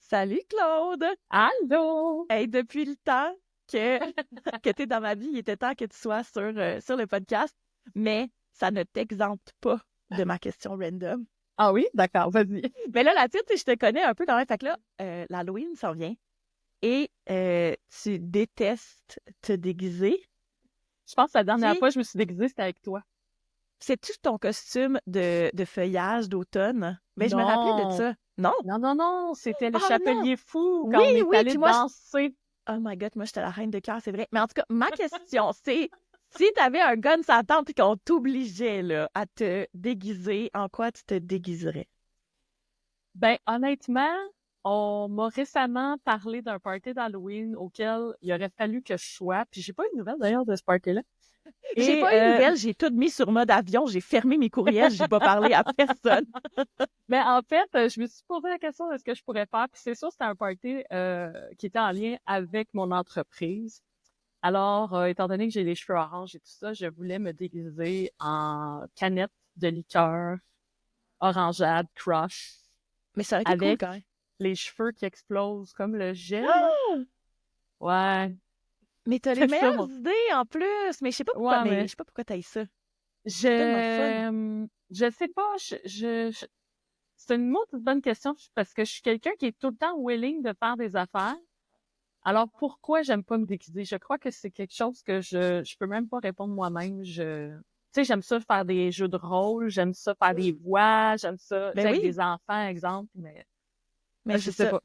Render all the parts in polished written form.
Salut Claude! Allô? Hey, depuis le temps que, que tu es dans ma vie, il était temps que tu sois sur le podcast, mais ça ne t'exempte pas de ma question random. Ah oui? D'accord, vas-y. Mais là, la titre, je te connais un peu quand même. Fait que là, l'Halloween s'en vient et tu détestes te déguiser. Je pense que la dernière Puis, fois que je me suis déguisée, c'était avec toi. c'est-tu ton costume de feuillage d'automne? Ben, je me rappelais de Non. ça. Non? Non, c'était le Oh non! Chapelier Fou Oui, quand on est oui, allé puis moi, danser. oh my God, moi, j'étais la reine de cœur, c'est vrai. Mais en tout cas, ma question, c'est si t'avais un gun sur la tempe et qu'on t'obligeait là, à te déguiser, en quoi tu te déguiserais? Ben, honnêtement, on m'a récemment parlé d'un party d'Halloween auquel il aurait fallu que je sois, puis j'ai pas eu de nouvelles d'ailleurs de ce party-là. J'ai Et, pas eu de nouvelles, j'ai tout mis sur mode avion, j'ai fermé mes courriels, j'ai pas parlé à personne. ben, en fait, je me suis posé la question de ce que je pourrais faire, puis c'est sûr, c'était un party qui était en lien avec mon entreprise. Alors, étant donné que j'ai les cheveux orange et tout ça, je voulais me déguiser en canette de liqueur orangeade crush Mais ça aurait été cool avec quand même. les cheveux qui explosent comme le gel. Ah! Ouais, Mais t'as les c'est ça. meilleures idées en plus! Mais je sais pas pourquoi, Ouais, mais je mais sais pas pourquoi t'as ça. C'est tellement fun. je sais pas, c'est une autre bonne question parce que je suis quelqu'un qui est tout le temps willing de faire des affaires. Alors, pourquoi j'aime pas me déguiser? Je crois que c'est quelque chose que je peux même pas répondre moi-même. Tu sais, j'aime ça faire des jeux de rôle, j'aime ça faire des voix, j'aime ça, tu Ben sais, avec oui, des enfants, exemple, mais mais je c'est sais ça. pas.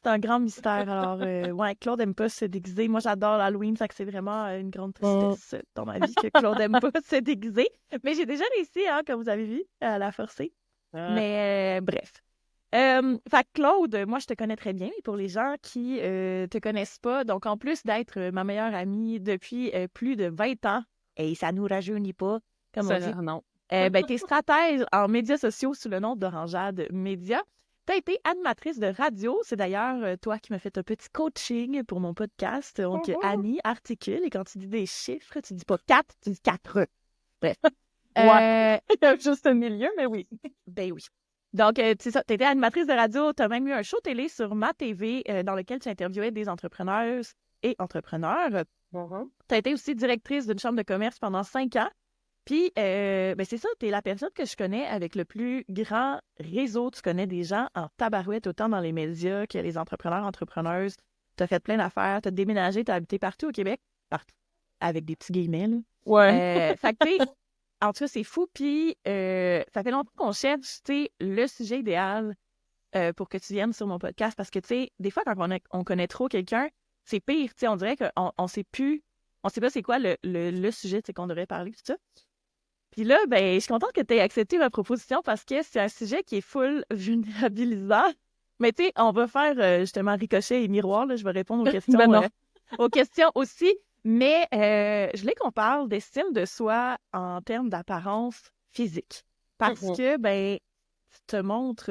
C'est un grand mystère. Alors, ouais, Claude aime pas se déguiser. Moi, j'adore l'Halloween, fait que c'est vraiment une grande Mm. tristesse dans ma vie que Claude aime pas se déguiser. Mais j'ai déjà réussi, hein, comme vous avez vu, à la forcer. Mais bref. Fait que Claude, moi, je te connais très bien, mais pour les gens qui te connaissent pas, donc en plus d'être ma meilleure amie depuis plus de 20 ans, et ça nous rajeunit pas, comme on dit, Non. ben, t'es stratège en médias sociaux sous le nom d'Orangeade Média. T'as été animatrice de radio. C'est d'ailleurs toi qui m'as fait un petit coaching pour mon podcast. Donc, Mhm. Annie articule et quand tu dis des chiffres, tu dis pas 4, tu dis 4. Bref. Ouais, Euh, juste un milieu, mais oui. ben oui. Donc, c'est ça. T'étais animatrice de radio. T'as même eu un show télé sur Ma TV dans lequel tu interviewais des entrepreneurs et entrepreneurs. Mhm. T'as été aussi directrice d'une chambre de commerce pendant 5 ans. Puis, ben c'est ça, t'es la personne que je connais avec le plus grand réseau. Tu connais des gens en tabarouette, autant dans les médias que les entrepreneurs, entrepreneuses. T'as fait plein d'affaires, t'as déménagé, t'as habité partout au Québec, partout, avec des petits guillemets, là. Ouais. Fait que, tu sais, en tout cas, c'est fou. Puis, ça fait longtemps qu'on cherche, tu sais, le sujet idéal pour que tu viennes sur mon podcast parce que, tu sais, des fois, quand on connaît trop quelqu'un, c'est pire, tu sais, on dirait qu'on sait plus, on sait pas c'est quoi le sujet, tu sais, qu'on devrait parler, tout ça. Puis là, ben, je suis contente que tu aies accepté ma proposition parce que c'est un sujet qui est full vulnérabilisant. Mais tu sais, on va faire justement ricochet et miroir, là. Je vais répondre Ben non. aux questions aussi. Mais je voulais qu'on parle d'estime de soi en termes d'apparence physique. Parce Mhm. que, ben, tu te montres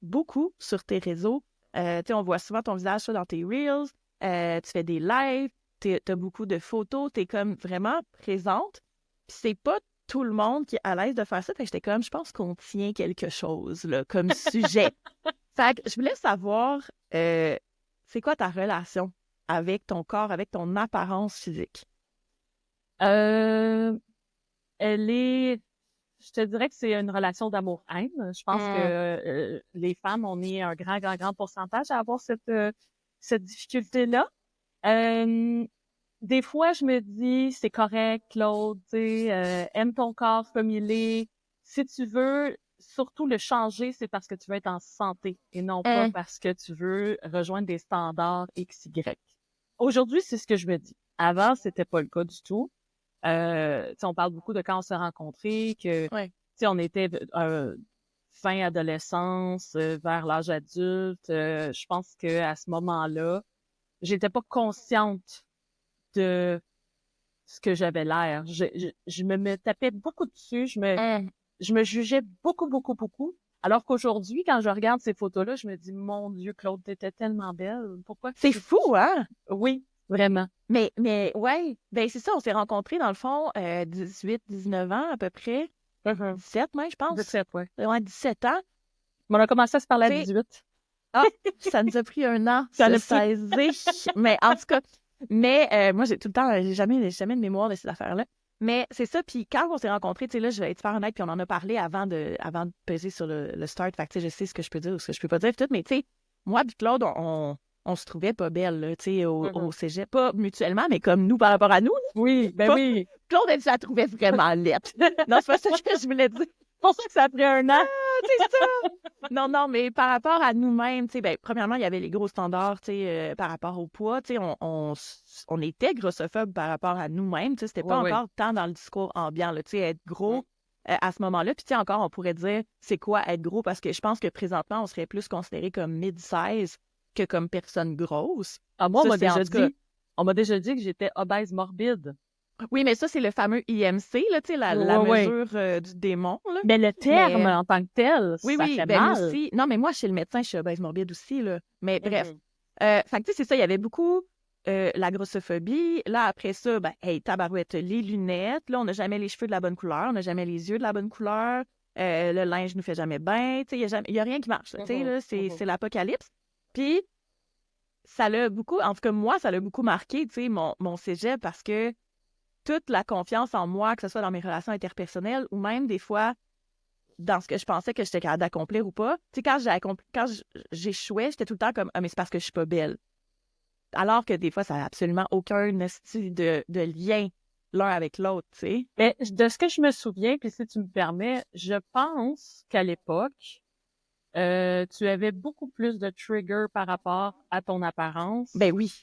beaucoup sur tes réseaux. Tu sais, on voit souvent ton visage soit dans tes reels, tu fais des lives, tu as beaucoup de photos, tu es comme vraiment présente. Puis c'est pas tout le monde qui est à l'aise de faire ça. Fait que j'étais comme, je pense qu'on tient quelque chose, là, comme sujet. Fait que je voulais savoir, c'est quoi ta relation avec ton corps, avec ton apparence physique? Euh, elle est, je te dirais que c'est une relation d'amour-haine. Je pense que Hmm. les femmes, on est un grand pourcentage à avoir cette difficulté-là. Euh, des fois, je me dis, c'est correct, Claude, tu sais, aime ton corps comme il est. Si tu veux surtout le changer, c'est parce que tu veux être en santé et non pas Hmm. parce que tu veux rejoindre des standards XY. Aujourd'hui, c'est ce que je me dis. Avant, c'était pas le cas du tout. Tu sais, on parle beaucoup de quand on s'est rencontrés, que, tu Ouais. sais, on était fin adolescence, vers l'âge adulte. Je pense que à ce moment-là, j'étais pas consciente de ce que j'avais l'air. Je me tapais beaucoup dessus, Hmm. je me jugeais beaucoup. Alors qu'aujourd'hui, quand je regarde ces photos-là, je me dis, mon Dieu, Claude, t'étais tellement belle. Pourquoi C'est tu... fou, hein? Oui, vraiment. Mais ouais, ben c'est ça, on s'est rencontrés dans le fond 19 ans à peu près. Mhm. 17 même, je pense. 17, ouais. Ouais, 17 ans. Mais on a commencé à se parler à Tu sais, 18. Ah, ça nous a pris un an Ça de l'a pris. saisir. Mais en tout cas, moi, j'ai tout le temps, j'ai jamais de mémoire de ces affaires-là. Mais c'est ça. Puis quand on s'est rencontrés, tu sais, là, je vais être super honnête, puis on en a parlé avant de peser sur le start. Fait que, tu sais, je sais ce que je peux dire ou ce que je peux pas dire, puis tout. Mais, tu sais, moi puis Claude, on se trouvait pas belles, là, tu sais, au cégep. Pas mutuellement, mais comme nous par rapport à nous. Oui, ben Pas- oui. Claude, elle se la trouvait vraiment laide. Non, c'est pas ça que je voulais dire. C'est pour ça que ça a pris un an. C'est ça! Non, non, mais par rapport à nous-mêmes, tu sais, ben, premièrement, il y avait les gros standards, tu sais, par rapport au poids, tu sais, on était grossophobes par rapport à nous-mêmes, tu sais, c'était Ouais, pas ouais. encore tant dans le discours ambiant, là, tu sais, être gros à ce moment-là, puis tu sais, encore, on pourrait dire, c'est quoi être gros, parce que je pense que présentement, on serait plus considéré comme mid-size que comme personne grosse. Ah, moi, Ça, c'est en tout cas... on m'a déjà dit que j'étais obèse morbide. Oui, mais ça, c'est le fameux IMC, là, tu sais, la Ouais, ouais. mesure du démon, là. Mais le terme Mais- en tant que tel, Oui, ça oui, fait ben moi mal. aussi. Non, mais moi, chez le médecin, je suis obèse morbide aussi, là. Mais bref. Mhm. Fait que, tu sais, c'est ça, il y avait beaucoup la grossophobie. Là, après ça, ben, hey, tabarouette, les lunettes. Là, on n'a jamais les cheveux de la bonne couleur, on n'a jamais les yeux de la bonne couleur. Le linge nous fait jamais bien. Tu sais, il y a rien qui marche, là. Tu sais, là, c'est l'apocalypse. Puis, ça l'a beaucoup, en tout cas, moi, ça l'a beaucoup marqué, tu sais, mon cégep, parce que toute la confiance en moi, que ce soit dans mes relations interpersonnelles ou même des fois dans ce que je pensais que j'étais capable d'accomplir ou pas. Tu sais, quand j'échouais, j'étais tout le temps comme ah, mais c'est parce que je suis pas belle. Alors que des fois, ça n'a absolument aucun esti de lien l'un avec l'autre, tu sais. Mais de ce que je me souviens, puis si tu me permets, je pense qu'à l'époque, tu avais beaucoup plus de triggers par rapport à ton apparence Ben oui.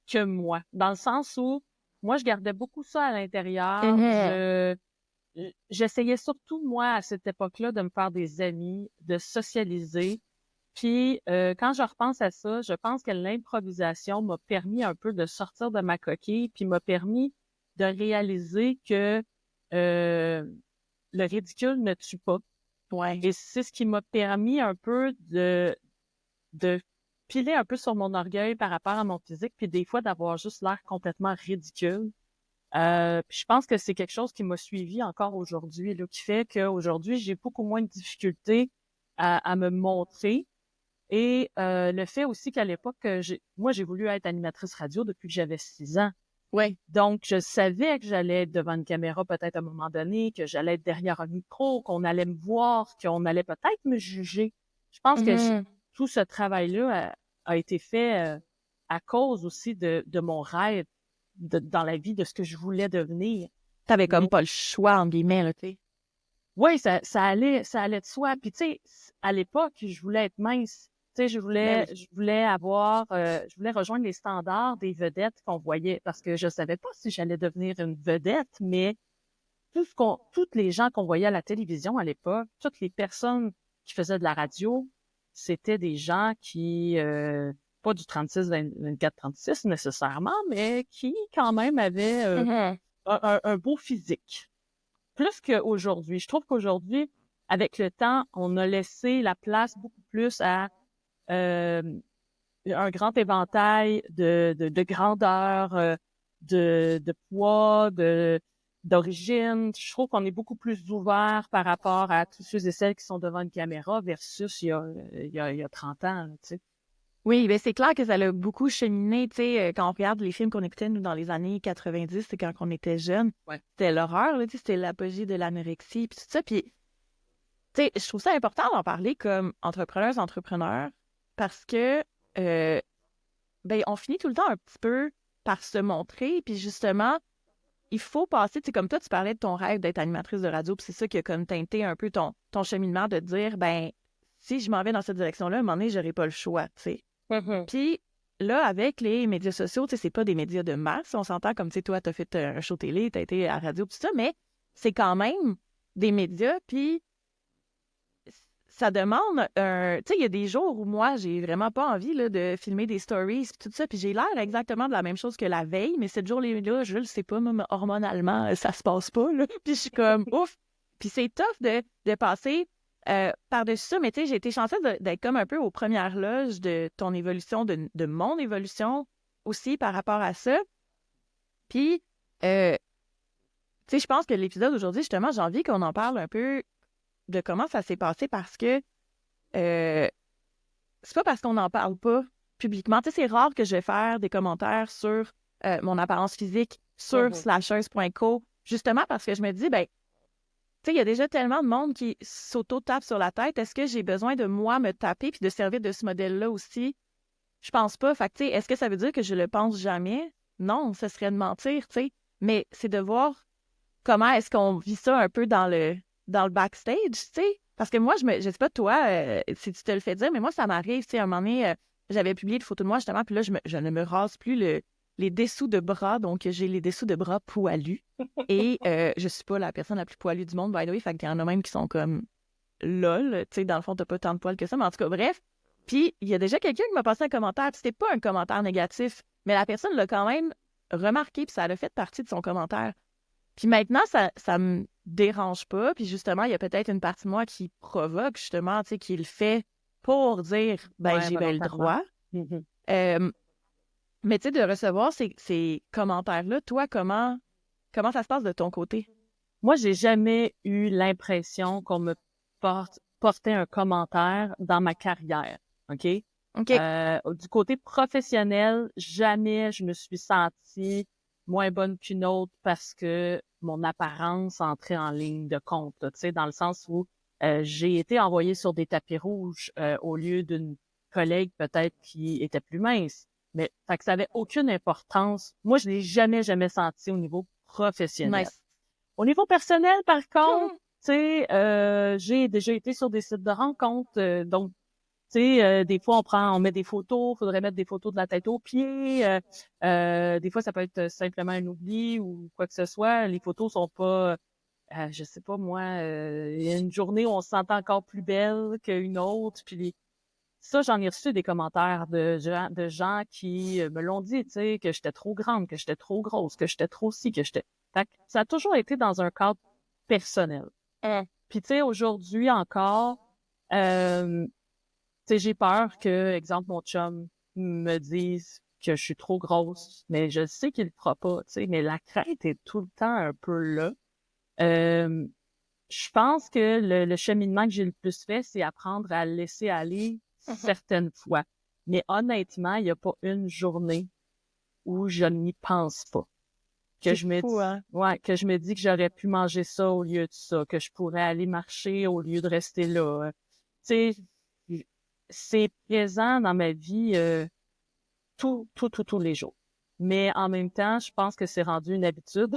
que moi. Dans le sens où, moi, je gardais beaucoup ça à l'intérieur. J'essayais surtout, moi, à cette époque-là, de me faire des amis, de socialiser. Puis, quand je repense à ça, je pense que l'improvisation m'a permis un peu de sortir de ma coquille, puis m'a permis de réaliser que le ridicule ne tue pas. Ouais. Et c'est ce qui m'a permis un peu de piler un peu sur mon orgueil par rapport à mon physique, puis des fois d'avoir juste l'air complètement ridicule. Puis je pense que c'est quelque chose qui m'a suivi encore aujourd'hui, là, qui fait qu'aujourd'hui, j'ai beaucoup moins de difficultés à me montrer. Et le fait aussi qu'à l'époque, moi, j'ai voulu être animatrice radio depuis que j'avais 6 ans. Ouais. Donc, je savais que j'allais être devant une caméra peut-être à un moment donné, que j'allais être derrière un micro, qu'on allait me voir, qu'on allait peut-être me juger. Je pense que tout ce travail-là a été fait à cause aussi de mon rêve dans la vie, de ce que je voulais devenir. T'avais comme pas le choix, en guillemets, là, tu sais. Oui, ça allait de soi. Puis tu sais, à l'époque, je voulais être mince. Tu sais, je Ben oui. je voulais rejoindre les standards des vedettes qu'on voyait parce que je savais pas si j'allais devenir une vedette, mais toutes les gens qu'on voyait à la télévision à l'époque, toutes les personnes qui faisaient de la radio, c'était des gens qui, pas du 36, 24, 36 nécessairement, mais qui quand même avaient un beau physique. Plus qu'aujourd'hui. Je trouve qu'aujourd'hui, avec le temps, on a laissé la place beaucoup plus à euh, un grand éventail de grandeur, de poids, d'origine. Je trouve qu'on est beaucoup plus ouvert par rapport à tous ceux et celles qui sont devant une caméra versus il y a 30 ans, là, tu sais. Oui, ben c'est clair que ça l'a beaucoup cheminé, tu sais, quand on regarde les films qu'on écoutait, nous, dans les années 90, c'est quand on était jeunes, Ouais. c'était l'horreur, là, tu sais, c'était l'apogée de l'anorexie, puis tout ça, puis, tu sais, je trouve ça important d'en parler comme entrepreneurs, parce que, ben, on finit tout le temps un petit peu par se montrer, puis justement, il faut passer, tu sais, comme toi, tu parlais de ton rêve d'être animatrice de radio, puis c'est ça qui a comme teinté un peu ton cheminement de te dire, ben, si je m'en vais dans cette direction-là, à un moment donné, j'aurai pas le choix, tu sais. Puis là, avec les médias sociaux, tu sais, c'est pas des médias de masse, on s'entend comme, tu sais, toi, t'as fait un show télé, t'as été à la radio, tout ça, mais c'est quand même des médias, puis ça demande un... Tu sais, il y a des jours où moi, j'ai vraiment pas envie là, de filmer des stories, puis tout ça, puis j'ai l'air exactement de la même chose que la veille, mais cette journée-là, je le sais pas, moi, hormonalement, ça se passe pas, là. Puis je suis comme, ouf! Puis c'est tough de passer par-dessus ça, mais tu sais, j'ai été chanceuse d'être comme un peu aux premières loges de ton évolution, de mon évolution aussi par rapport à ça. Puis, tu sais, je pense que l'épisode d'aujourd'hui, justement, j'ai envie qu'on en parle un peu de comment ça s'est passé parce que c'est pas parce qu'on n'en parle pas publiquement. Tu sais, c'est rare que je vais faire des commentaires sur mon apparence physique sur slasheuse.co, justement parce que je me dis, ben, tu sais, il y a déjà tellement de monde qui s'auto-tape sur la tête. Est-ce que j'ai besoin de moi me taper puis de servir de ce modèle-là aussi? Je pense pas. Fait que, tu sais, est-ce que ça veut dire que je le pense jamais? Non, ce serait de mentir, tu sais. Mais c'est de voir comment est-ce qu'on vit ça un peu dans le backstage, tu sais. Parce que moi, je sais pas toi, si tu te le fais dire, mais moi, ça m'arrive, tu sais, à un moment donné, j'avais publié une photo de moi, justement, puis là, je ne me rase plus les dessous de bras, donc j'ai les dessous de bras poilus. Et je suis pas la personne la plus poilue du monde, by the way, fait qu'il y en a même qui sont comme lol, tu sais, dans le fond, t'as pas tant de poils que ça, mais en tout cas, bref. Puis, il y a déjà quelqu'un qui m'a passé un commentaire, puis c'était pas un commentaire négatif, mais la personne l'a quand même remarqué, puis ça a fait partie de son commentaire. Puis maintenant, ça me dérange pas. Puis justement, il y a peut-être une partie de moi qui provoque, justement, tu sais, qui le fait pour dire, ben, j'ai bien le droit. Mais tu sais, de recevoir ces commentaires-là, toi, comment ça se passe de ton côté? Moi, j'ai jamais eu l'impression qu'on me portait un commentaire dans ma carrière, OK? OK. Du côté professionnel, jamais je me suis sentie moins bonne qu'une autre parce que mon apparence entrait en ligne de compte, tu sais, dans le sens où j'ai été envoyée sur des tapis rouges au lieu d'une collègue peut-être qui était plus mince. Mais fait que ça avait aucune importance. Moi, je l'ai jamais senti au niveau professionnel. Nice. Au niveau personnel, par contre, tu sais, j'ai déjà été sur des sites de rencontres, donc tu sais, des fois, on met des photos, faudrait mettre des photos de la tête aux pieds. Des fois, ça peut être simplement un oubli ou quoi que ce soit. Les photos sont pas, je sais pas moi, il y a une journée où on se sent encore plus belle qu'une autre. Puis ça, j'en ai reçu des commentaires de gens qui me l'ont dit, tu sais, que j'étais trop grande, que j'étais trop grosse, que j'étais trop ci, que j'étais... Fait que ça a toujours été dans un cadre personnel. Puis tu sais, aujourd'hui encore, tu sais, j'ai peur que, exemple, mon chum me dise que je suis trop grosse, mais je sais qu'il le fera pas, tu sais, mais la crainte est tout le temps un peu là. Je pense que le cheminement que j'ai le plus fait, c'est apprendre à laisser aller certaines fois. Mais honnêtement, il n'y a pas une journée où je n'y pense pas. Que je me dis, hein? ouais, que je me dis que j'aurais pu manger ça au lieu de ça, que je pourrais aller marcher au lieu de rester là. Tu sais, c'est présent dans ma vie tous les jours. Mais en même temps, je pense que c'est rendu une habitude.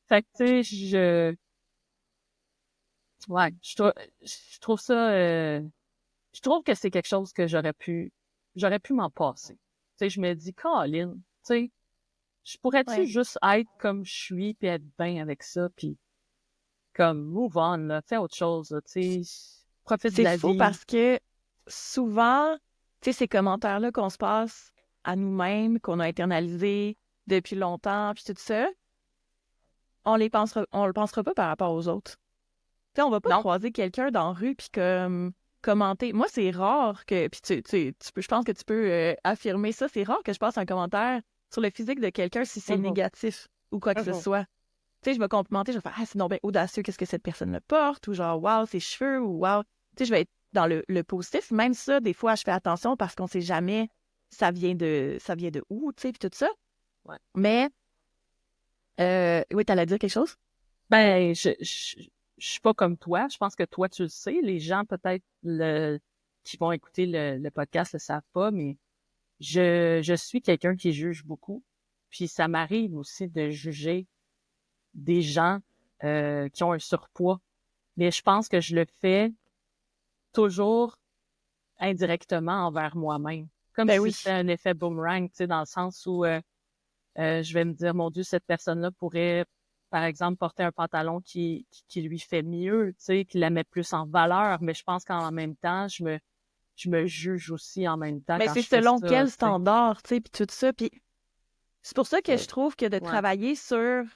Fait que, tu sais, je trouve ça, je trouve que c'est quelque chose que j'aurais pu m'en passer. Tu sais, je me dis, Colin, tu sais, je pourrais-tu juste être comme je suis puis être bien avec ça puis comme move on, là, fais autre chose, là, tu sais, profite de la vie. C'est fou parce que souvent, tu sais, ces commentaires-là qu'on se passe à nous-mêmes, qu'on a internalisés depuis longtemps, puis tout ça, on le pensera pas par rapport aux autres. Tu sais, on va pas croiser quelqu'un dans la rue puis comme commenter. Moi, c'est rare que, puis je pense que tu peux affirmer ça, c'est rare que je passe un commentaire sur le physique de quelqu'un si c'est négatif ou quoi que ce soit. Tu sais, je vais complimenter, je vais faire « Ah, c'est non ben audacieux, qu'est-ce que cette personne-là porte? » ou genre « Wow, ses cheveux » ou « Wow ». Tu sais, je vais être dans le positif. Même ça, des fois, je fais attention parce qu'on sait jamais ça vient de où, tu sais, puis tout ça. Ouais. Mais, oui, t'allais dire quelque chose? Ben, je suis pas comme toi. Je pense que toi, tu le sais. Les gens, peut-être, qui vont écouter le podcast le savent pas, mais je suis quelqu'un qui juge beaucoup. Puis ça m'arrive aussi de juger des gens qui ont un surpoids. Mais je pense que je le fais toujours indirectement envers moi-même. Comme si c'était un effet boomerang, tu sais, dans le sens où je vais me dire, mon Dieu, cette personne-là pourrait, par exemple, porter un pantalon qui lui fait mieux, tu sais, qui la met plus en valeur. Mais je pense qu'en même temps, je me juge aussi en même temps. Mais quand c'est je fais selon ça, quel tu sais. standard, tu sais, puis tout ça. Puis c'est pour ça que je trouve que de travailler sur... Tu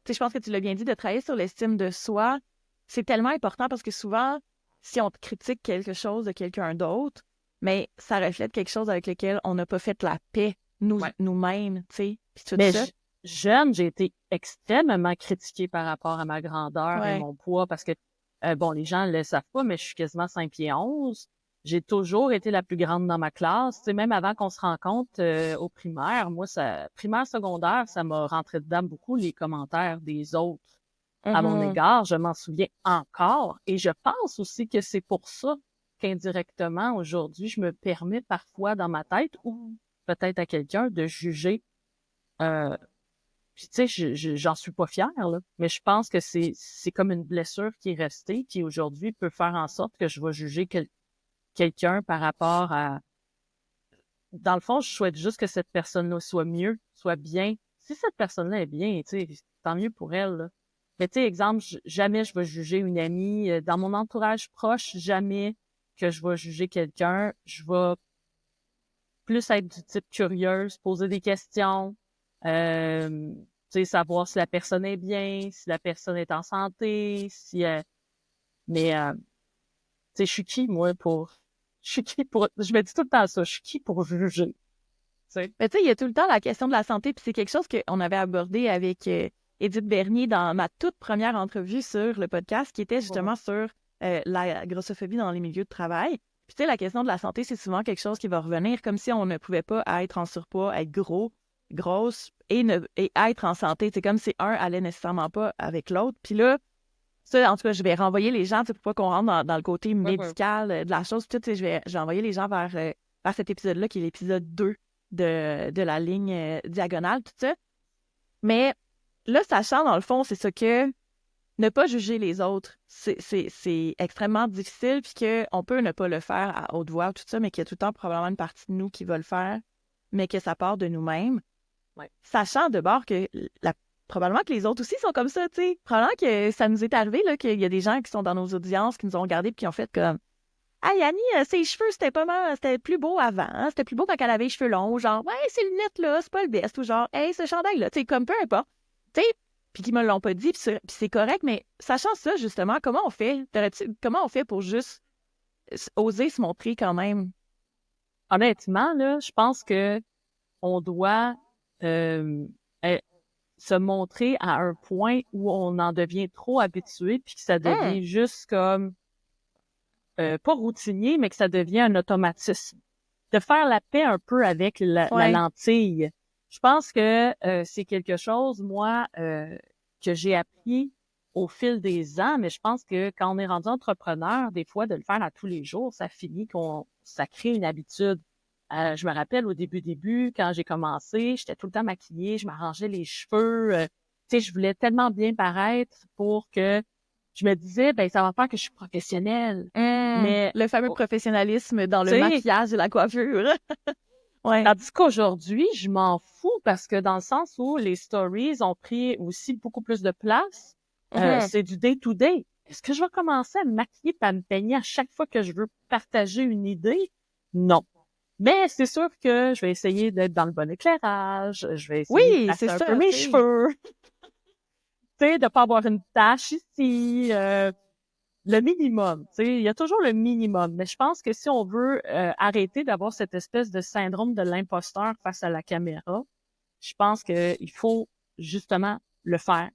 sais, je pense que tu l'as bien dit, de travailler sur l'estime de soi, c'est tellement important parce que souvent, si on critique quelque chose de quelqu'un d'autre, mais ça reflète quelque chose avec lequel on n'a pas fait la paix nous-mêmes, tu sais, puis tout ça. Jeune, j'ai été extrêmement critiquée par rapport à ma grandeur et mon poids parce que, bon, les gens ne le savent pas, mais je suis quasiment 5 pieds 11. J'ai toujours été la plus grande dans ma classe. Tu sais, même avant qu'on se rencontre au primaire, moi, primaire, secondaire, ça m'a rentré dedans beaucoup les commentaires des autres à mon égard. Je m'en souviens encore. Et je pense aussi que c'est pour ça qu'indirectement, aujourd'hui, je me permets parfois dans ma tête ou peut-être à quelqu'un de juger. Puis tu sais, j'en suis pas fière, là. Mais je pense que c'est comme une blessure qui est restée, qui aujourd'hui peut faire en sorte que je vais juger quelqu'un par rapport à... Dans le fond, je souhaite juste que cette personne-là soit mieux, soit bien. Si cette personne-là est bien, tu sais, tant mieux pour elle, là. Mais tu sais, exemple, jamais je vais juger une amie. Dans mon entourage proche, jamais que je vais juger quelqu'un. Je vais plus être du type curieuse, poser des questions, tu sais, savoir si la personne est bien, si la personne est en santé, si... mais, tu sais, je suis qui, moi, je me dis tout le temps ça, je suis qui pour juger, tu sais? Mais tu sais, il y a tout le temps la question de la santé, puis c'est quelque chose qu'on avait abordé avec Édith Bernier dans ma toute première entrevue sur le podcast, qui était justement sur la grossophobie dans les milieux de travail. Puis tu sais, la question de la santé, c'est souvent quelque chose qui va revenir, comme si on ne pouvait pas être en surpoids, être gros, grosse et être en santé. C'est comme si un allait nécessairement pas avec l'autre. Puis là, ça, en tout cas, je vais renvoyer les gens, tu sais, pour pas qu'on rentre dans le côté médical de la chose. Tout, tu sais, je vais envoyer les gens vers cet épisode-là, qui est l'épisode 2 de la ligne diagonale, tout ça. Mais là, sachant, dans le fond, c'est ça que ne pas juger les autres, c'est extrêmement difficile, puis qu'on peut ne pas le faire à haute voix, tout ça, mais qu'il y a tout le temps probablement une partie de nous qui va le faire, mais que ça part de nous-mêmes. Ouais. Sachant de bord que probablement que les autres aussi sont comme ça, tu sais. Probablement que ça nous est arrivé, là, qu'il y a des gens qui sont dans nos audiences, qui nous ont regardés, puis qui ont fait comme « Hey, Annie, ses cheveux, c'était plus beau avant, hein? C'était plus beau quand elle avait les cheveux longs. » Ou genre « Ouais, ces lunettes-là, c'est pas le best. » Ou genre « Hey, ce chandail-là. » Tu sais, comme peu importe. Tu sais, puis qu'ils me l'ont pas dit, puis c'est correct, mais sachant ça, justement, comment on fait? Comment on fait pour juste oser se montrer quand même? Honnêtement, là, je pense que on doit se montrer à un point où on en devient trop habitué, puis que ça devient juste comme pas routinier, mais que ça devient un automatisme. De faire la paix un peu avec la lentille. Je pense que c'est quelque chose, moi, que j'ai appris au fil des ans, mais je pense que quand on est rendu entrepreneur, des fois, de le faire à tous les jours, ça finit ça crée une habitude. Je me rappelle au début, quand j'ai commencé, j'étais tout le temps maquillée, je m'arrangeais les cheveux, tu sais, je voulais tellement bien paraître pour que je me disais, ben ça va faire que je suis professionnelle. Mais le fameux professionnalisme dans le maquillage et la coiffure. Ouais. Tandis qu'aujourd'hui, je m'en fous parce que dans le sens où les stories ont pris aussi beaucoup plus de place, c'est du day-to-day. Est-ce que je vais commencer à me maquiller et à me peigner à chaque fois que je veux partager une idée? Non. Mais c'est sûr que je vais essayer d'être dans le bon éclairage, je vais essayer de placer un peu mes cheveux, tu sais, de pas avoir une tache ici, le minimum, tu sais, il y a toujours le minimum. Mais je pense que si on veut arrêter d'avoir cette espèce de syndrome de l'imposteur face à la caméra, je pense qu'il faut justement le faire.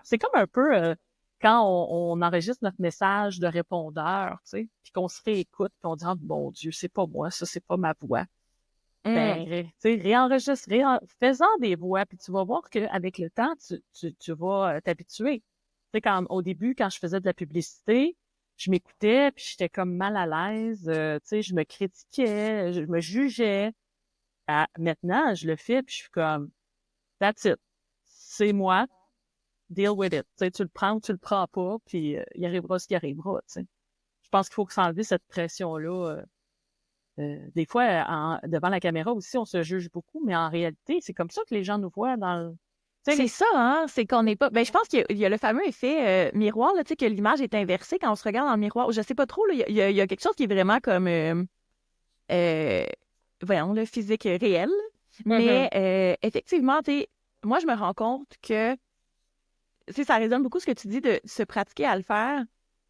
C'est comme un peu quand on enregistre notre message de répondeur, tu sais, puis qu'on se réécoute, puis on dit « Oh mon Dieu, c'est pas moi, ça, c'est pas ma voix. » Ben, tu sais, réenregistre, fais-en des voix, puis tu vas voir qu'avec le temps, tu vas t'habituer. Tu sais, au début, quand je faisais de la publicité, je m'écoutais, puis j'étais comme mal à l'aise, tu sais, je me critiquais, je me jugeais. Maintenant, je le fais, puis je suis comme « That's it. C'est moi. Deal with it. » Tu sais, tu le prends ou tu le prends pas, puis il arrivera ce qui arrivera, tu sais. Je pense qu'il faut s'enlever cette pression-là. Des fois, devant la caméra aussi, on se juge beaucoup, mais en réalité, c'est comme ça que les gens nous voient dans le... C'est ça, hein? C'est qu'on n'est pas... Ben, je pense qu'il y a le fameux effet miroir, là, tu sais, que l'image est inversée quand on se regarde dans le miroir. Je sais pas trop, là, il y a quelque chose qui est vraiment comme... voyons, le physique réel. Mais effectivement, tu sais, moi, je me rends compte que... Tu sais, ça résonne beaucoup ce que tu dis de se pratiquer à le faire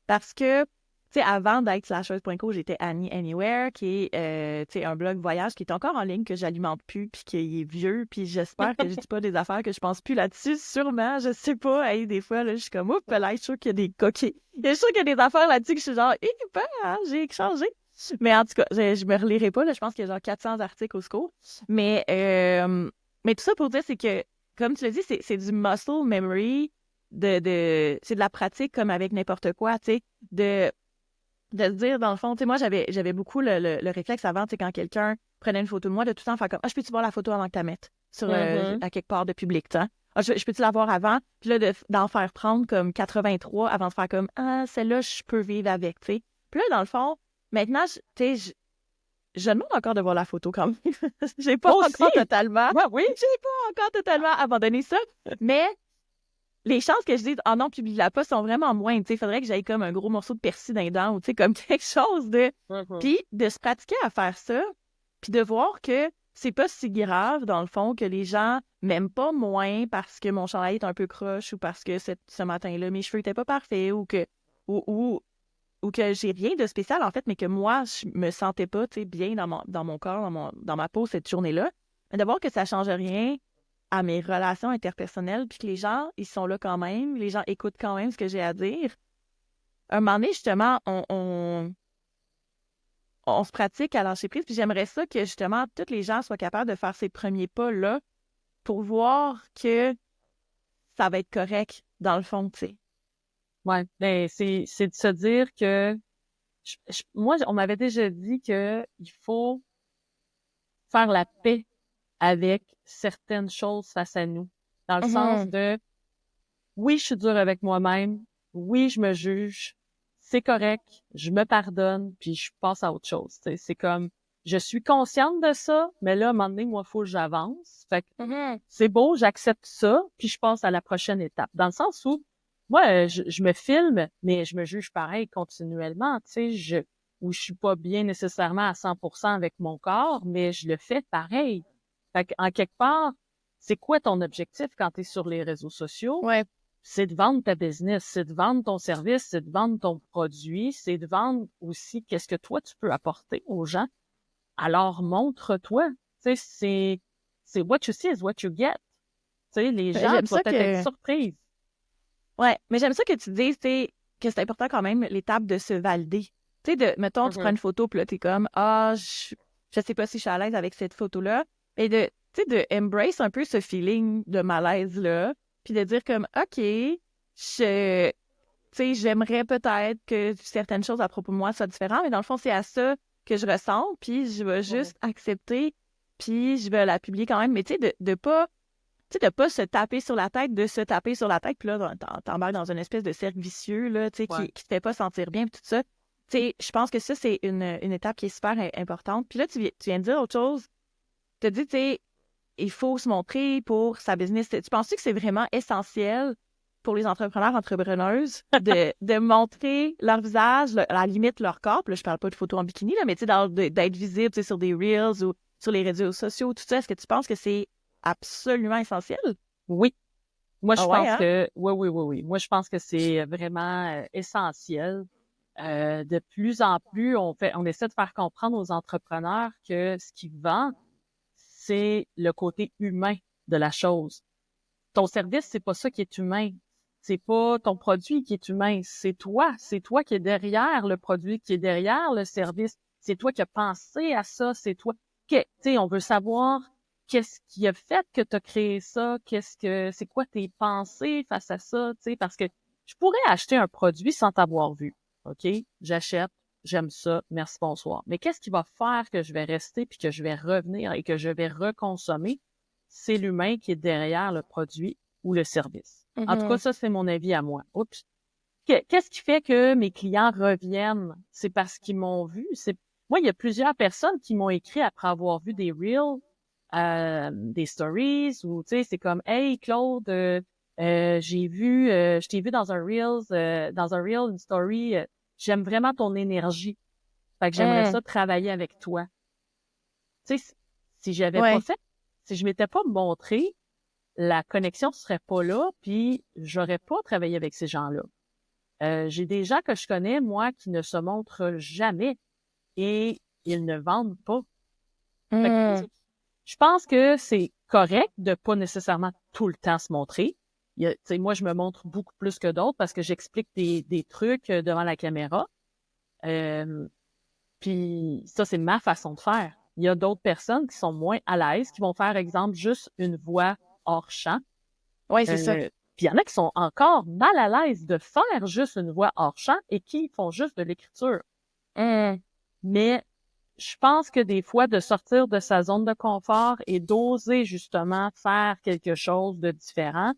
parce que Tu sais, avant d'être slasheuse.co, j'étais Annie Anywhere, qui est, tu sais, un blog voyage qui est encore en ligne, que j'alimente plus, puis qui est vieux, puis j'espère que je dis pas des affaires que je pense plus là-dessus, sûrement, je sais pas. Hey, des fois, là, je suis comme, oups, là, je suis sûre qu'il y a des coquilles. Je suis sûre qu'il y a des affaires là-dessus que je suis genre, j'ai changé. Mais en tout cas, je me relirai pas, là, je pense qu'il y a genre 400 articles au secours. Mais tout ça pour dire, c'est que, comme tu l'as dit, c'est du muscle memory, c'est de la pratique comme avec n'importe quoi, tu sais, de se dire, dans le fond, tu sais, moi, j'avais beaucoup le réflexe avant, tu sais, quand quelqu'un prenait une photo de moi, de tout le temps faire comme, je peux-tu voir la photo avant que tu la mettes sur, à quelque part de public, tu sais? Je peux-tu la voir avant? Puis là, d'en faire prendre comme 83 avant de faire comme, celle-là, je peux vivre avec, tu sais. Puis là, dans le fond, maintenant, tu sais, je demande encore de voir la photo quand même. J'ai pas encore totalement. Oui. J'ai pas encore totalement abandonné ça. Mais les chances que je dise « Oh non, publie-la pas » sont vraiment moindres. Il faudrait que j'aille comme un gros morceau de persil dans les dents ou comme quelque chose de... Puis de se pratiquer à faire ça, puis de voir que c'est pas si grave, dans le fond, que les gens m'aiment pas moins parce que mon chandail est un peu croche ou parce que ce matin-là, mes cheveux étaient pas parfaits ou que j'ai rien de spécial, en fait, mais que moi, je me sentais pas, bien dans mon corps, dans ma peau cette journée-là. Mais de voir que ça change rien à mes relations interpersonnelles, puis que les gens, ils sont là quand même, les gens écoutent quand même ce que j'ai à dire. Un moment donné, justement, on se pratique à lâcher prise, puis j'aimerais ça que, justement, tous les gens soient capables de faire ces premiers pas-là pour voir que ça va être correct, dans le fond, tu sais. Ouais, ben c'est de se dire que moi, on m'avait déjà dit que il faut faire la paix avec certaines choses face à nous. Dans le sens de, oui, je suis dure avec moi-même, oui, je me juge, c'est correct, je me pardonne, puis je passe à autre chose. C'est comme, je suis consciente de ça, mais là, à un moment donné, moi, il faut que j'avance. Fait que c'est beau, j'accepte ça, puis je passe à la prochaine étape. Dans le sens où, moi, je me filme, mais je me juge pareil continuellement, tu sais, où je suis pas bien nécessairement à 100% avec mon corps, mais je le fais pareil. Fait qu'en quelque part, c'est quoi ton objectif quand tu es sur les réseaux sociaux? Ouais. C'est de vendre ta business, c'est de vendre ton service, c'est de vendre ton produit, c'est de vendre aussi qu'est-ce que toi tu peux apporter aux gens. Alors montre-toi. Tu sais, c'est what you see is what you get. Tu sais, les gens vont peut-être être surprises. Ouais, mais j'aime ça que tu dises, tu sais, que c'est important quand même l'étape de se valider. Tu sais, mettons, tu prends une photo, puis là, t'es comme, je sais pas si je suis à l'aise avec cette photo-là. Et tu sais, de embrace un peu ce feeling de malaise-là, puis de dire comme, OK, tu sais, j'aimerais peut-être que certaines choses à propos de moi soient différentes, mais dans le fond, c'est à ça que je ressens, puis je vais juste accepter, puis je vais la publier quand même. Mais tu sais, de pas se taper sur la tête, de se taper sur la tête, puis là, t'embarques dans une espèce de cercle vicieux, là, tu sais, qui te fait pas sentir bien, puis tout ça. Tu sais, je pense que ça, c'est une étape qui est super importante. Puis là, tu viens de dire autre chose. Tu as dit, tu sais, il faut se montrer pour sa business. Tu penses-tu que c'est vraiment essentiel pour les entrepreneurs, entrepreneuses, de montrer leur visage, à la limite leur corps? Puis là, je parle pas de photos en bikini, là, mais tu sais, d'être visible, tu sais, sur des Reels ou sur les réseaux sociaux, tout ça. Est-ce que tu penses que c'est absolument essentiel? Oui. Moi, je pense hein? que oui. Moi, je pense que c'est vraiment essentiel. De plus en plus, on essaie de faire comprendre aux entrepreneurs que ce qui vend, c'est le côté humain de la chose. Ton service, c'est pas ça qui est humain. C'est pas ton produit qui est humain. C'est toi. C'est toi qui est derrière le produit, qui est derrière le service. C'est toi qui as pensé à ça. C'est toi. Tu sais, on veut savoir qu'est-ce qui a fait que tu as créé ça? C'est quoi tes pensées face à ça? Tu sais, parce que je pourrais acheter un produit sans t'avoir vu. OK? J'achète, j'aime ça, merci, bonsoir. Mais qu'est-ce qui va faire que je vais rester puis que je vais revenir et que je vais reconsommer? C'est l'humain qui est derrière le produit ou le service. En tout cas, ça, c'est mon avis à moi. Oups. Qu'est-ce qui fait que mes clients reviennent? C'est parce qu'ils m'ont vu. Moi, il y a plusieurs personnes qui m'ont écrit après avoir vu des reels, des stories, ou tu sais, c'est comme, hey Claude, je t'ai vu dans un reel, une story, j'aime vraiment ton énergie. Fait que j'aimerais ça travailler avec toi. Tu sais, si j'avais pas fait, si je m'étais pas montré, la connexion serait pas là, puis j'aurais pas travaillé avec ces gens-là. J'ai des gens que je connais, moi, qui ne se montrent jamais et ils ne vendent pas. Fait que, je pense que c'est correct de pas nécessairement tout le temps se montrer. Moi, je me montre beaucoup plus que d'autres parce que j'explique des trucs devant la caméra. Puis ça, c'est ma façon de faire. Il y a d'autres personnes qui sont moins à l'aise, qui vont faire, exemple, juste une voix hors champ. Oui, c'est ça. Puis il y en a qui sont encore mal à l'aise de faire juste une voix hors champ et qui font juste de l'écriture. Mais je pense que des fois, de sortir de sa zone de confort et d'oser justement faire quelque chose de différent,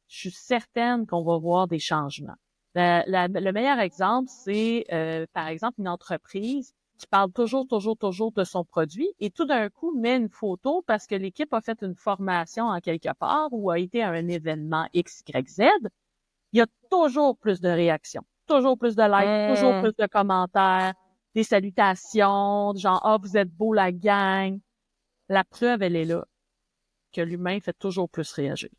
je suis certaine qu'on va voir des changements. Le meilleur exemple, c'est par exemple une entreprise qui parle toujours de son produit et tout d'un coup met une photo parce que l'équipe a fait une formation en quelque part ou a été à un événement X, Y, Z. Il y a toujours plus de réactions, toujours plus de likes, toujours plus de commentaires, des salutations, genre « Ah, vous êtes beau la gang ». La preuve, elle est là, que l'humain fait toujours plus réagir.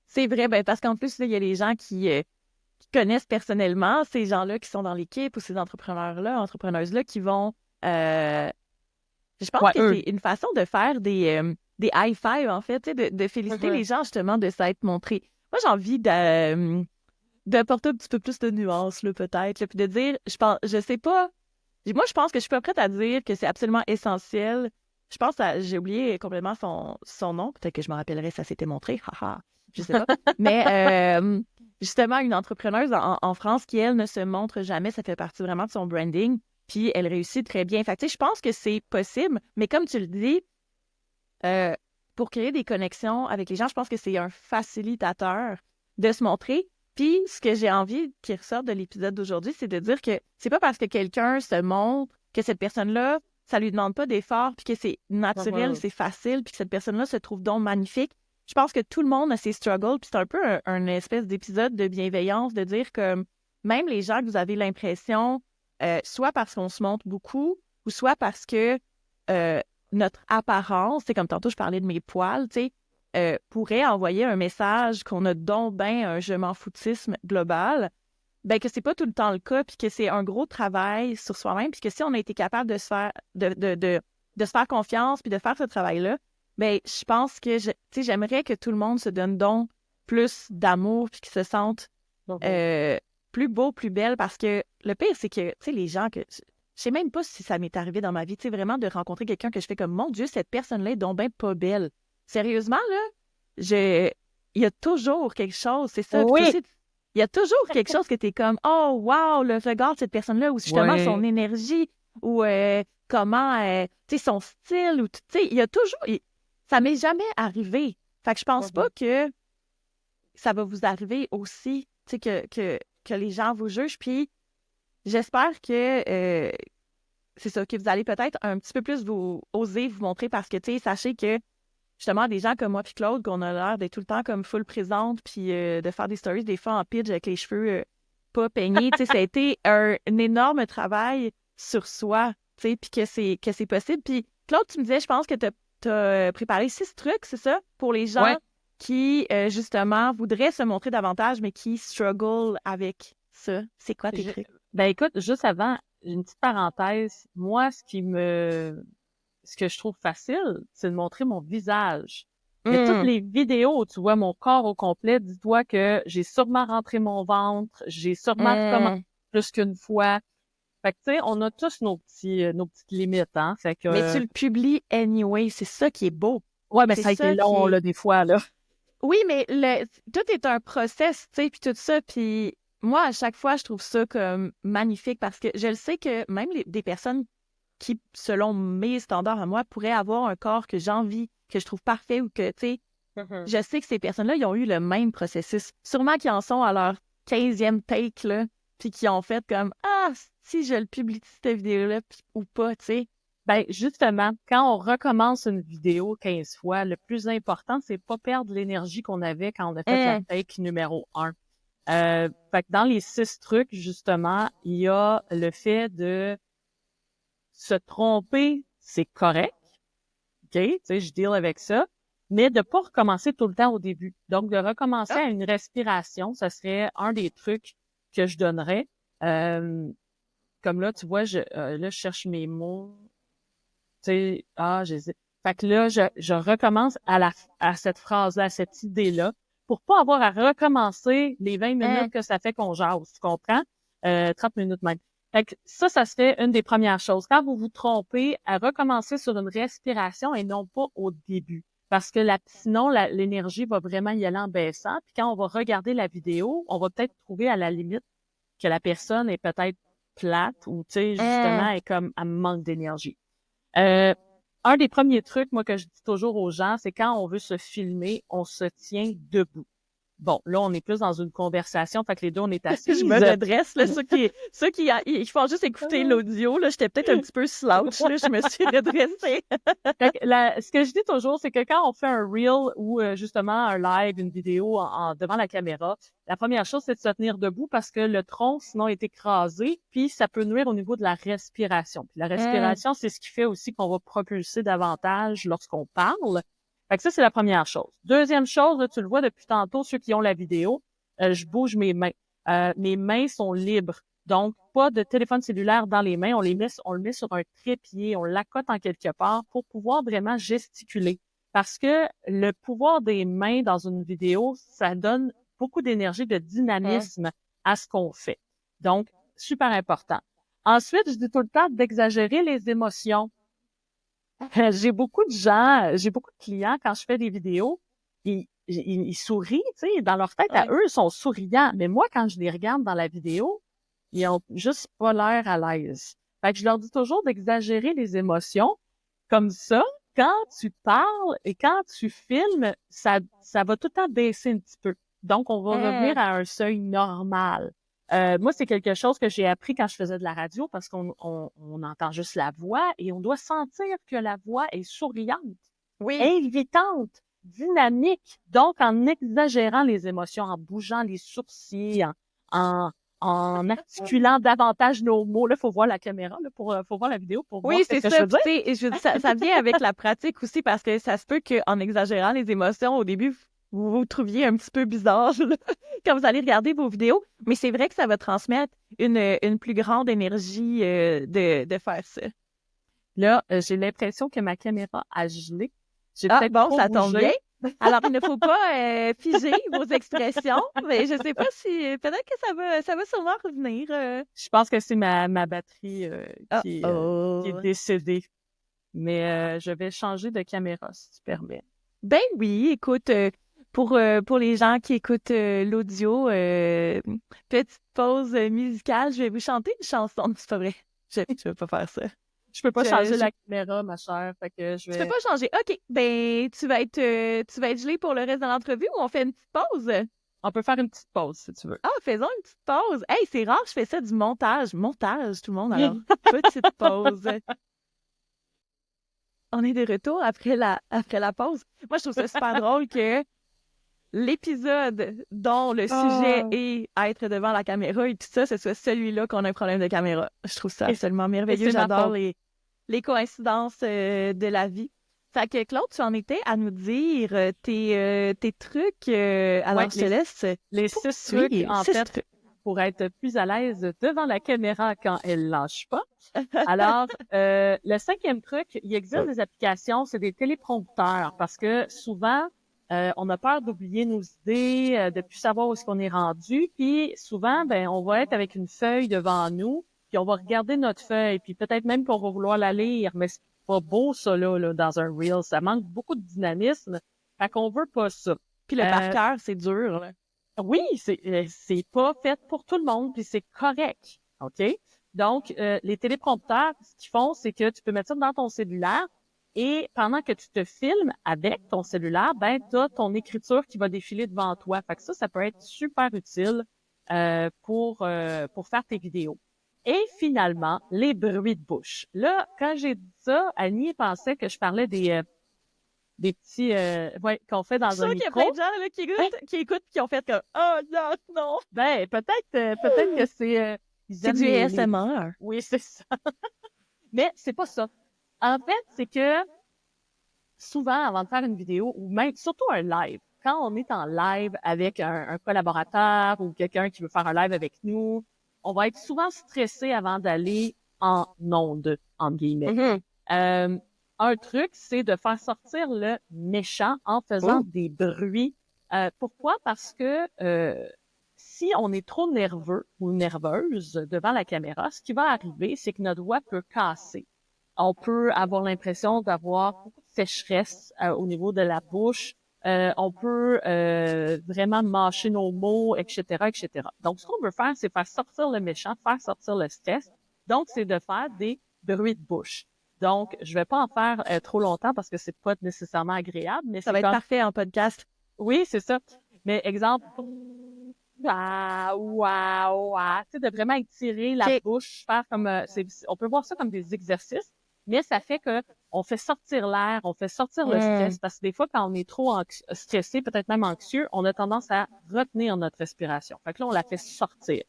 C'est vrai, ben parce qu'en plus, il y a les gens qui connaissent personnellement ces gens-là qui sont dans l'équipe ou ces entrepreneurs-là, entrepreneuses-là qui vont... je pense que c'est une façon de faire des high five, en fait, de féliciter les gens, justement, de s'être montrés. Moi, j'ai envie d'apporter un petit peu plus de nuances, là, peut-être, là, puis de dire, je sais pas... Moi, je pense que je suis pas prête à dire que c'est absolument essentiel. Je pense que j'ai oublié complètement son nom. Peut-être que je me rappellerai, ça s'était montré. Haha, je sais pas. Mais justement, une entrepreneuse en France qui, elle, ne se montre jamais, ça fait partie vraiment de son branding. Puis elle réussit très bien. Fait que, je pense que c'est possible, mais comme tu le dis, pour créer des connexions avec les gens, je pense que c'est un facilitateur de se montrer. Puis, ce que j'ai envie qu'il ressorte de l'épisode d'aujourd'hui, c'est de dire que c'est pas parce que quelqu'un se montre que cette personne-là, ça lui demande pas d'effort, puis que c'est naturel, c'est facile, puis que cette personne-là se trouve donc magnifique. Je pense que tout le monde a ses struggles, puis c'est un peu un espèce d'épisode de bienveillance, de dire que même les gens que vous avez l'impression, soit parce qu'on se montre beaucoup, ou soit parce que notre apparence, c'est comme tantôt je parlais de mes poils, tu sais, pourrait envoyer un message qu'on a donc ben un je m'en foutisme global, ben que c'est pas tout le temps le cas, puis que c'est un gros travail sur soi-même, puis que si on a été capable de se faire de se faire confiance puis de faire ce travail-là, ben je pense que j'aimerais que tout le monde se donne donc plus d'amour puis qu'ils se sentent plus beau, plus belle, parce que le pire, c'est que, tu sais, les gens que... Je sais même pas si ça m'est arrivé dans ma vie, tu sais, vraiment de rencontrer quelqu'un que je fais comme, mon Dieu, cette personne-là est donc ben pas belle. Sérieusement, là, il y a toujours quelque chose, c'est ça. Oui. Puis il y a toujours quelque chose que tu es comme, oh, wow, le regard de cette personne-là, ou justement son énergie, ou comment, tu sais, son style, ou tu sais, il y a toujours... Ça m'est jamais arrivé. Fait que je pense pas que ça va vous arriver aussi, tu sais, que les gens vous jugent. Puis j'espère que c'est ça, que vous allez peut-être un petit peu plus oser vous montrer parce que, tu sais, sachez que justement, des gens comme moi puis Claude, qu'on a l'air d'être tout le temps comme full présente puis de faire des stories des fois en pitch avec les cheveux pas peignés, tu sais, ça a été un énorme travail sur soi, tu sais, puis que c'est possible. Puis Claude, tu me disais, je pense que tu as préparé 6 trucs, c'est ça, pour les gens qui, justement, voudraient se montrer davantage, mais qui struggle avec ça. C'est quoi tes trucs? Ben écoute, juste avant, une petite parenthèse. Moi, ce que je trouve facile, c'est de montrer mon visage. Mais toutes les vidéos où tu vois mon corps au complet, dis-toi que j'ai sûrement rentré mon ventre, j'ai sûrement recommencé plus qu'une fois. Fait que, tu sais, on a tous nos petites limites, hein. Fait que... Mais tu le publies anyway, c'est ça qui est beau. Ouais, mais ça a été long, là, des fois, là. Oui, mais tout est un process, tu sais, puis tout ça, puis moi, à chaque fois, je trouve ça comme magnifique parce que je le sais que même des personnes qui, selon mes standards à moi, pourraient avoir un corps que j'envie, que je trouve parfait ou que, tu sais, je sais que ces personnes-là, ils ont eu le même processus. Sûrement qu'ils en sont à leur 15e take, là, puis qu'ils ont fait comme « Ah, si je le publie cette vidéo-là ou pas, tu sais. » Ben, justement, quand on recommence une vidéo 15 fois, le plus important, c'est pas perdre l'énergie qu'on avait quand on a fait la take numéro 1. Fait que dans les 6 trucs, justement, il y a le fait de se tromper, c'est correct. OK? Tu sais, je deal avec ça. Mais de pas recommencer tout le temps au début. Donc, de recommencer à une respiration, ça serait un des trucs que je donnerais. Comme là, tu vois, là, je cherche mes mots. Tu sais, j'hésite. Fait que là, je recommence à cette phrase-là, à cette idée-là, pour pas avoir à recommencer les 20 minutes que ça fait qu'on jase, tu comprends? 30 minutes même. Fait que ça serait une des premières choses. Quand vous vous trompez, à recommencer sur une respiration et non pas au début. Parce que sinon, l'énergie va vraiment y aller en baissant. Puis quand on va regarder la vidéo, on va peut-être trouver à la limite que la personne est peut-être plate ou, tu sais, justement, est comme, elle manque d'énergie. Un des premiers trucs, moi, que je dis toujours aux gens, c'est quand on veut se filmer, on se tient debout. Bon, là, on est plus dans une conversation, fait que les deux, on est assis. Je me redresse, là, ceux qui ils font juste écouter l'audio, là, j'étais peut-être un petit peu slouch, là, je me suis redressée. Fait que ce que je dis toujours, c'est que quand on fait un reel ou justement un live, une vidéo devant la caméra, la première chose, c'est de se tenir debout parce que le tronc, sinon, est écrasé, puis ça peut nuire au niveau de la respiration. Puis la respiration, c'est ce qui fait aussi qu'on va propulser davantage lorsqu'on parle. Fait que ça, c'est la première chose. Deuxième chose, là, tu le vois depuis tantôt, ceux qui ont la vidéo, je bouge mes mains. Mes mains sont libres. Donc, pas de téléphone cellulaire dans les mains. On le met sur un trépied, on l'accote en quelque part pour pouvoir vraiment gesticuler. Parce que le pouvoir des mains dans une vidéo, ça donne beaucoup d'énergie, de dynamisme à ce qu'on fait. Donc, super important. Ensuite, je dis tout le temps d'exagérer les émotions. J'ai beaucoup de clients, quand je fais des vidéos, ils sourient, tu sais, dans leur tête, à eux, ils sont souriants. Mais moi, quand je les regarde dans la vidéo, ils ont juste pas l'air à l'aise. Fait que je leur dis toujours d'exagérer les émotions. Comme ça, quand tu parles et quand tu filmes, ça va tout le temps baisser un petit peu. Donc, on va revenir à un seuil normal. Moi, c'est quelque chose que j'ai appris quand je faisais de la radio parce qu'on entend juste la voix et on doit sentir que la voix est souriante, invitante, dynamique. Donc, en exagérant les émotions, en bougeant les sourcils, en articulant davantage nos mots. Là, faut voir la caméra, là, faut voir la vidéo pour voir ce que je veux dire. Je veux dire, ça vient avec la pratique aussi parce que ça se peut qu'en exagérant les émotions, au début, vous vous trouviez un petit peu bizarre là, quand vous allez regarder vos vidéos. Mais c'est vrai que ça va transmettre une plus grande énergie de faire ça. Là, j'ai l'impression que ma caméra a gelé. Ça tombe bien. Alors, il ne faut pas figer vos expressions, mais je sais pas si peut-être que ça va sûrement revenir. Je pense que c'est ma batterie qui est décédée. Mais je vais changer de caméra, si tu permets. Ben oui, écoute, pour les gens qui écoutent l'audio, petite pause musicale, je vais vous chanter une chanson. C'est pas vrai, je vais pas faire ça. Je peux pas changer la caméra, ma chère, fait que je vais... Tu peux pas changer. OK, ben tu vas être gelé pour le reste de l'entrevue ou on fait une petite pause? On peut faire une petite pause, si tu veux. Ah, faisons une petite pause. Hey, c'est rare, je fais ça du montage. Montage, tout le monde, alors. Petite pause. On est de retour après la pause. Moi, je trouve ça super drôle que l'épisode dont le sujet est être devant la caméra et tout ça, ce soit celui-là qu'on a un problème de caméra. Je trouve ça absolument merveilleux. J'adore les coïncidences de la vie. Fait que Claude, tu en étais à nous dire tes trucs. Alors, je te laisse. Les 6 trucs, en fait, pour être plus à l'aise devant la caméra quand elle lâche pas. Alors, le 5e truc, il existe des applications, c'est des téléprompteurs, parce que souvent, on a peur d'oublier nos idées, de plus savoir où est-ce qu'on est rendu, puis souvent, ben, on va être avec une feuille devant nous, puis on va regarder notre feuille, puis peut-être même qu'on va vouloir la lire, mais c'est pas beau ça là dans un reel, ça manque beaucoup de dynamisme, fait qu'on veut pas ça. Puis le par cœur, c'est dur, là. Oui, c'est pas fait pour tout le monde, puis c'est correct, OK? Donc, les téléprompteurs, ce qu'ils font, c'est que tu peux mettre ça dans ton cellulaire et pendant que tu te filmes avec ton cellulaire, ben, tu as ton écriture qui va défiler devant toi. Fait que ça peut être super utile pour faire tes vidéos. Et finalement, les bruits de bouche. Là, quand j'ai dit ça, Annie pensait que je parlais des petits qu'on fait dans un micro. Je suis sûre qu'il y a plein de gens là, qui écoutent et qui ont fait comme « Oh non! » Ben, peut-être que c'est... c'est du ASMR. Oui, c'est ça. Mais c'est pas ça. En fait, c'est que souvent, avant de faire une vidéo, ou même surtout un live, quand on est en live avec un collaborateur ou quelqu'un qui veut faire un live avec nous, on va être souvent stressé avant d'aller en onde, entre guillemets. Mm-hmm. Un truc, c'est de faire sortir le méchant en faisant des bruits. Pourquoi? Parce que si on est trop nerveux ou nerveuse devant la caméra, ce qui va arriver, c'est que notre voix peut casser. On peut avoir l'impression d'avoir beaucoup de sécheresse au niveau de la bouche. On peut vraiment mâcher nos mots, etc., etc. Donc, ce qu'on veut faire, c'est faire sortir le méchant, faire sortir le stress. Donc, c'est de faire des bruits de bouche. Donc, je vais pas en faire trop longtemps parce que c'est pas nécessairement agréable, mais Ça va être parfait en podcast. Oui, c'est ça. Mais exemple, ah, waouh, tu sais, de vraiment étirer la bouche, faire comme, on peut voir ça comme des exercices, mais ça fait que on fait sortir l'air, on fait sortir le stress, parce que des fois, quand on est trop stressé, peut-être même anxieux, on a tendance à retenir notre respiration. Fait que là, on la fait sortir.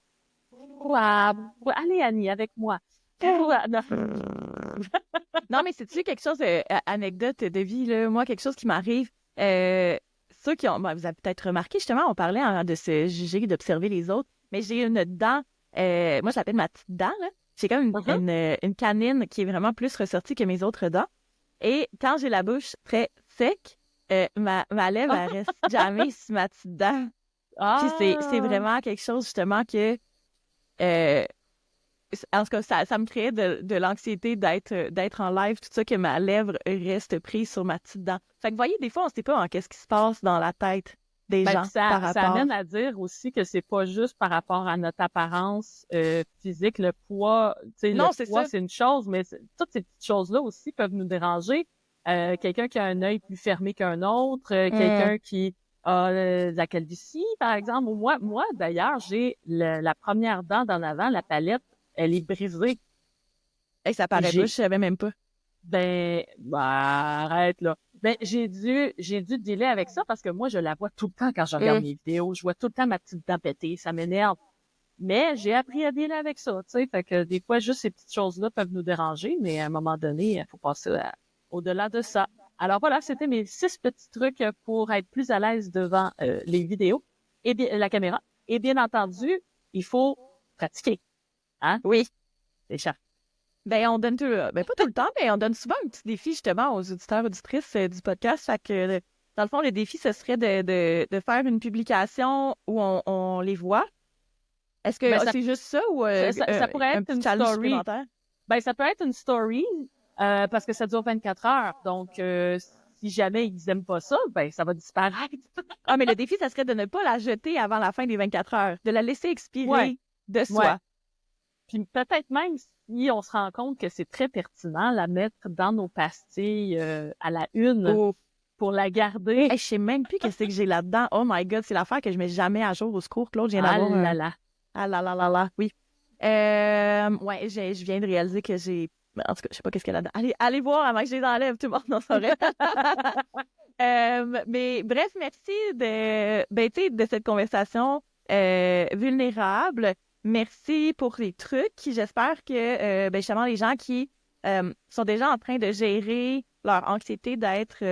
Allez, Annie, avec moi. Non, mais c'est-tu quelque chose, anecdote de vie, là, moi, quelque chose qui m'arrive, ceux qui ont, vous avez peut-être remarqué, justement, on parlait de se juger, d'observer les autres, mais j'ai une dent, moi, je l'appelle ma petite dent, là. J'ai comme une canine qui est vraiment plus ressortie que mes autres dents. Et quand j'ai la bouche très sec, ma lèvre, elle reste jamais sur ma petite dent. Puis c'est vraiment quelque chose, justement, que... en tout cas, ça me créait de l'anxiété d'être en live, tout ça, que ma lèvre reste prise sur ma petite dent. Fait que, vous voyez, des fois, on ne sait pas qu'est-ce qui se passe dans la tête des gens par rapport... Ça amène à dire aussi que c'est pas juste par rapport à notre apparence physique, le poids. Non, le poids, c'est une chose, mais toutes ces petites choses-là aussi peuvent nous déranger. Quelqu'un qui a un œil plus fermé qu'un autre, quelqu'un qui a la calvitie, par exemple. Moi d'ailleurs, j'ai la première dent d'en avant, la palette, elle est brisée. Et ça paraît pas, je savais même pas. Arrête, là. J'ai dû dealer avec ça parce que moi, je la vois tout le temps quand je regarde mes vidéos. Je vois tout le temps ma petite dent pétée. Ça m'énerve. Mais j'ai appris à dealer avec ça, tu sais. Fait que des fois, juste ces petites choses-là peuvent nous déranger, mais à un moment donné, il faut passer au-delà de ça. Alors voilà, c'était mes 6 petits trucs pour être plus à l'aise devant les vidéos et bien la caméra. Et bien entendu, il faut pratiquer. Hein? Oui. C'est cher. On donne pas tout le temps, mais on donne souvent un petit défi justement aux auditeurs, auditrices du podcast. Fait que, dans le fond, le défi, ce serait de faire une publication où on les voit. Est-ce que c'est juste ça ou ça pourrait être une story? Ça peut être une story parce que ça dure 24 heures. Donc, si jamais ils n'aiment pas ça, ça va disparaître. Ah, mais le défi, ça serait de ne pas la jeter avant la fin des 24 heures, de la laisser expirer de soi. Ouais. Puis peut-être même si on se rend compte que c'est très pertinent, la mettre dans nos pastilles à la une pour la garder. Je sais même plus qu'est-ce que j'ai là-dedans. Oh my God, c'est l'affaire que je mets jamais à jour au secours. Claude, je viens d'avoir Ah là là là là, oui. Je viens de réaliser que j'ai... En tout cas, je sais pas qu'est-ce qu'il y a là-dedans. Allez voir avant que je les enlève, tout le monde en saurait. Mais bref, merci de cette conversation vulnérable. Merci pour les trucs. J'espère que justement les gens qui sont déjà en train de gérer leur anxiété d'être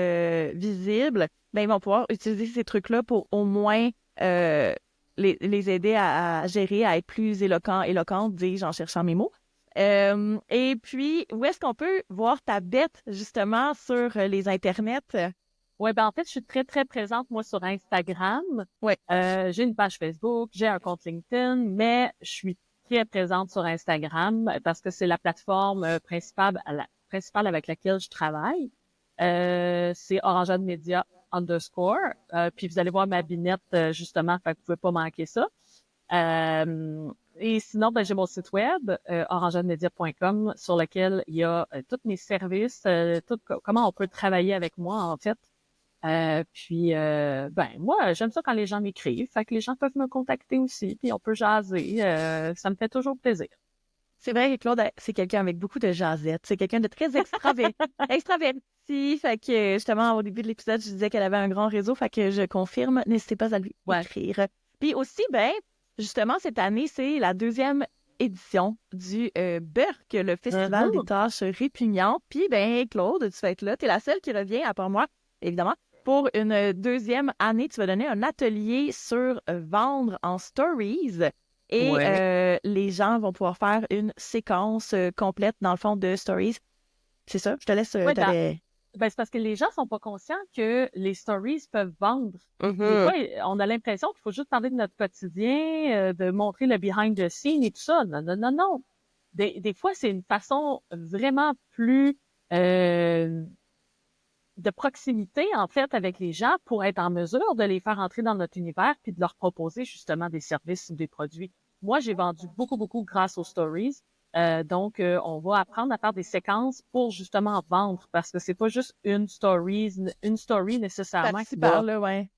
visibles, ils vont pouvoir utiliser ces trucs-là pour au moins les aider à gérer, à être plus éloquente, dis-je en cherchant mes mots. Et puis, où est-ce qu'on peut voir ta bête, justement, sur les internets? Oui, en fait, je suis très, très présente, moi, sur Instagram. Ouais. J'ai une page Facebook, j'ai un compte LinkedIn, mais je suis très présente sur Instagram parce que c'est la plateforme principale avec laquelle je travaille. C'est Orangeade Media _ puis vous allez voir ma binette, justement, fait que vous pouvez pas manquer ça. Et sinon, j'ai mon site web, orangeademedia.com, sur lequel il y a tous mes services, comment on peut travailler avec moi, en fait. Moi, j'aime ça quand les gens m'écrivent, fait que les gens peuvent me contacter aussi, puis on peut jaser, ça me fait toujours plaisir. C'est vrai que Claude, c'est quelqu'un avec beaucoup de jasette. C'est quelqu'un de très extraverti. Fait que, justement, au début de l'épisode, je disais qu'elle avait un grand réseau. Fait que je confirme, n'hésitez pas à lui écrire. Puis aussi, justement, cette année, c'est la 2e édition du BERC, le Festival des tâches répugnantes. Puis, Claude, tu vas être là. T'es la seule qui revient, à part moi, évidemment. pour une deuxième année, tu vas donner un atelier sur vendre en stories et les gens vont pouvoir faire une séquence complète, dans le fond, de stories. C'est ça? Je te laisse... Ben, c'est parce que les gens sont pas conscients que les stories peuvent vendre. Des fois, on a l'impression qu'il faut juste parler de notre quotidien, de montrer le behind the scene et tout ça. Non, non, non, non. Des fois, c'est une façon vraiment plus de proximité, en fait, avec les gens pour être en mesure de les faire entrer dans notre univers puis de leur proposer justement des services ou des produits. Moi, j'ai vendu beaucoup, beaucoup grâce aux stories. Donc, on va apprendre à faire des séquences pour justement vendre parce que c'est pas juste une story nécessairement.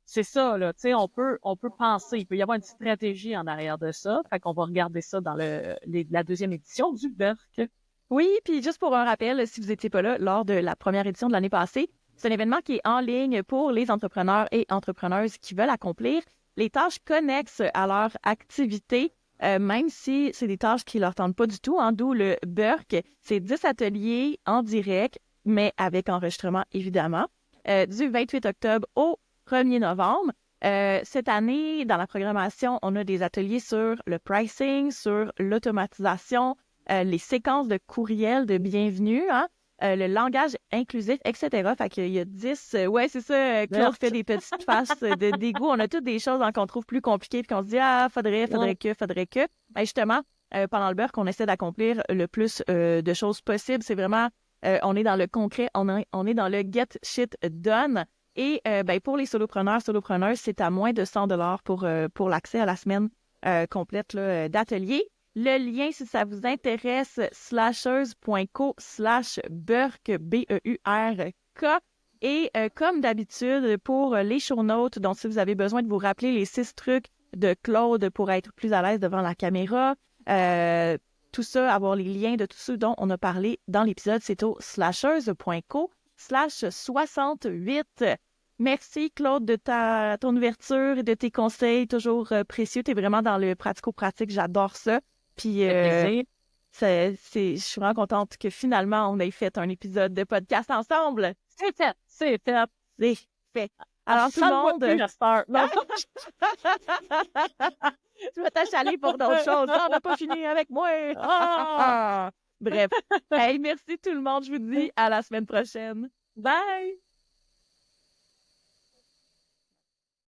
C'est ça, là. Tu sais, on peut penser. Il peut y avoir une stratégie en arrière de ça. Fait qu'on va regarder ça dans la deuxième édition du Burk. Oui, puis juste pour un rappel, si vous n'étiez pas là lors de la première édition de l'année passée, c'est un événement qui est en ligne pour les entrepreneurs et entrepreneuses qui veulent accomplir les tâches connexes à leur activité. Même si c'est des tâches qui leur tentent pas du tout, d'où le Burk, c'est 10 ateliers en direct, mais avec enregistrement évidemment, du 28 octobre au 1er novembre. Cette année, dans la programmation, on a des ateliers sur le pricing, sur l'automatisation, les séquences de courriels de bienvenue, le langage inclusif, etc. Fait qu'il y a 10... ouais, c'est ça, Claude fait des petites faces de dégoût. On a toutes des choses qu'on trouve plus compliquées puis qu'on se dit « Ah, faudrait que... » Ben justement, pendant le Burk, on essaie d'accomplir le plus de choses possibles. C'est vraiment... on est dans le concret, on est dans le « get shit done ». Et ben, pour les solopreneurs, c'est à moins de 100 $ pour l'accès à la semaine complète d'atelier. Le lien, si ça vous intéresse, slashers.co/burk, B-E-U-R-K. Et comme d'habitude, pour les show notes, donc si vous avez besoin de vous rappeler les 6 trucs de Claude pour être plus à l'aise devant la caméra, tout ça, avoir les liens de tout ce dont on a parlé dans l'épisode, c'est au slashers.co/68. Merci, Claude, de ton ouverture et de tes conseils toujours précieux. Tu es vraiment dans le pratico-pratique. J'adore ça. Puis, je suis vraiment contente que finalement, on ait fait un épisode de podcast ensemble. C'est fait. Alors, tout le monde... Tu vas t'achaler pour d'autres choses. On n'a pas fini avec moi. Bref. Hey, merci tout le monde. Je vous dis à la semaine prochaine. Bye!